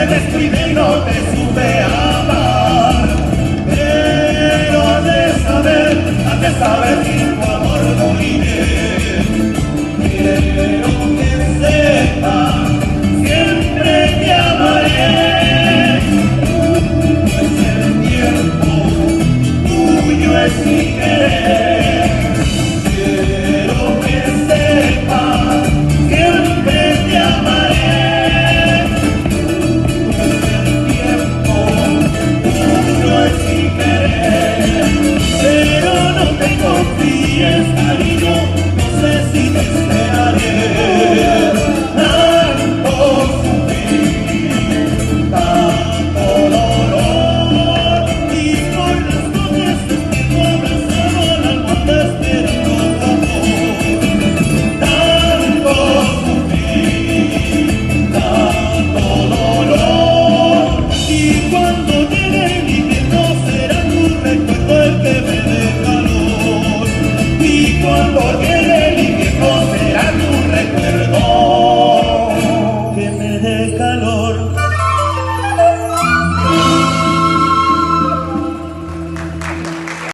descuidé y no te supe amar. Pero has de saber que tu amor moriré. Quiero que sepas, siempre te amaré. Tuyo es el tiempo, tuyo es mi querer. Quiero que sepas, siempre te amaré. Tuyo es el tiempo, tuyo es mi querer. Pero no te confíes, cariño, no sé si te esperaré. Tanto sufrir, tanto dolor, y por las noches estuvo abrazado a la almohada esperando tu amor. Tanto sufrir, tanto dolor, y cuando llegue el invierno será tu recuerdo el que me dé calor. Y cuando llegue el invierno será tu recuerdo que me dé calor.